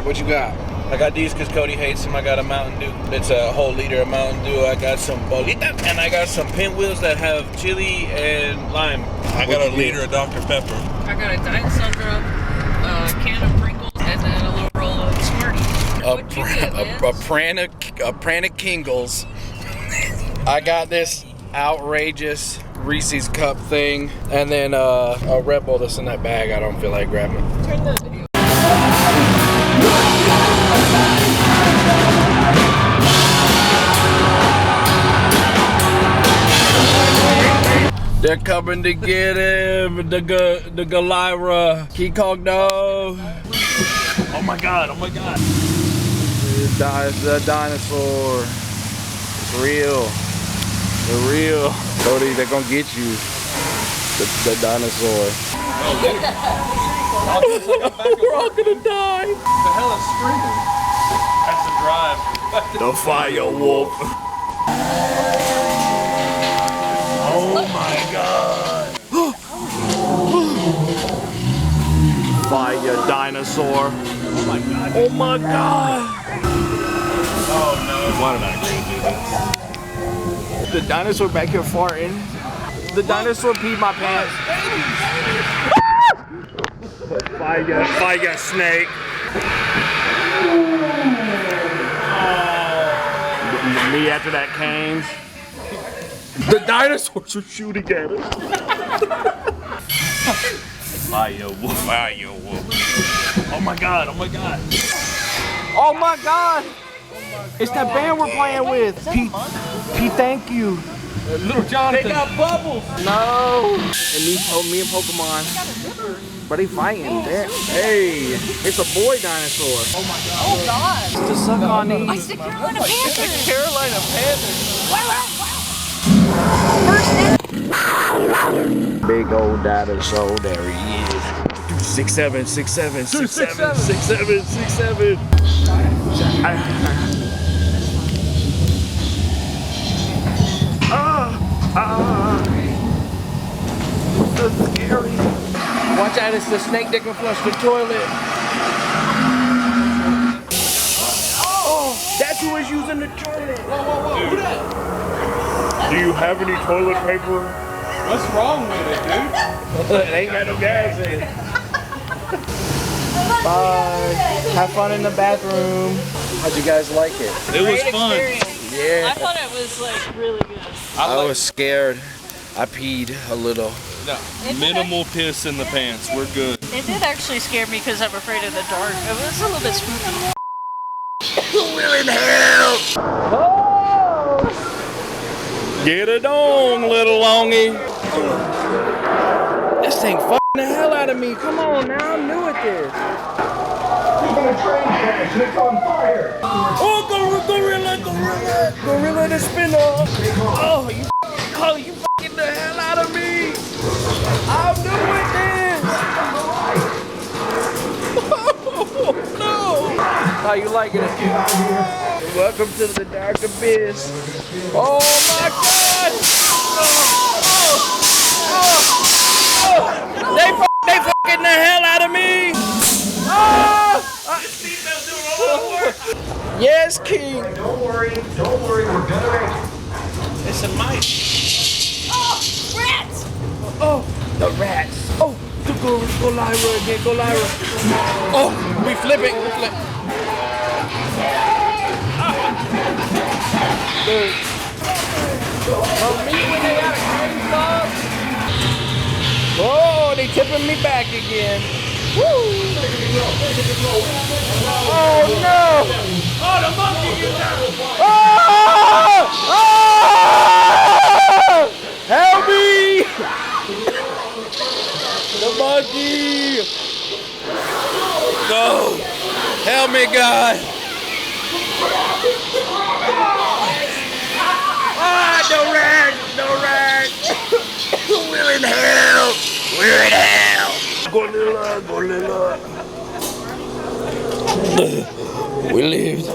right, what you got? I got these because Kody hates them. I got a Mountain Dew. It's a whole liter of Mountain Dew. I got some bolita, and I got some pinwheels that have chili and lime. I got a liter of Dr. Pepper. I got a dinosaur, a can of Pringles, and then a little roll of Smarties. A pran of Kingles. I got this outrageous Reese's cup thing, and then a Red Bull that's in that bag. I don't feel like grabbing. Turn the video. They're coming to get him, the Galira, King Kong, no. Oh my God, oh my God. The dinosaur. It's real. They're real. Kody, they're gonna get you. The dinosaur. We're all gonna die. The hell is screaming? That's the drive. The fire wolf. Oh my God. Fire dinosaur. Oh my God. Oh my God. Oh no. Why did I agree to this? The dinosaur back here farting. The dinosaur peed my pants. Fire snake. Me after that canes. The dinosaurs are shooting at us. Fire wolf. Fire wolf. Oh my God, oh my God. Oh my God. It's that band we're playing with. Pete, thank you. Little Jonathan. They got bubbles. No. And me and Pokemon. But they fighting. Damn. Hey, it's a boy dinosaur. Oh my God. Oh God. To suck on these. It's the Carolina Panthers. Carolina Panthers. Wow. Big old dinosaur. There he is. 6'7", 6'7", 6'7", 6'7", 6'7". That's scary. Watch out, it's the snake that can flush the toilet. Oh, that's who is using the toilet. Whoa, who that? Do you have any toilet paper? What's wrong with it, dude? It ain't got no gas in it. Bye. Have fun in the bathroom. How'd you guys like it? It was fun. Experience. Yeah. I thought it was like really good. I was scared. I peed a little. No, minimal piss in the pants. We're good. It did actually scare me because I'm afraid of the dark. It was a little bit spooky. We're in hell. Oh! Get it on, little longy. This thing fucking the hell out of me. Come on now, I'm new at this. Keeping a train crash and it's on fire. Oh, gorilla the spinner. Oh, you fucking the hell out of me. I'm new at this. Oh, no. How you liking it? Welcome to the dark abyss. Oh my God. They fucking the hell out of me. Yes, King. Don't worry, we're gonna make it. It's a mice. Oh, rats! Oh, the rats. Oh, go Lyra again, go Lyra. Oh, we flip it. Oh, they tipping me back again. Woo! Oh no! Oh, the monkey is down! Oh! Oh! Help me! The monkey! No! Help me, God! Ah, no rat! We're in hell! We're in hell! Gorilla! We lived.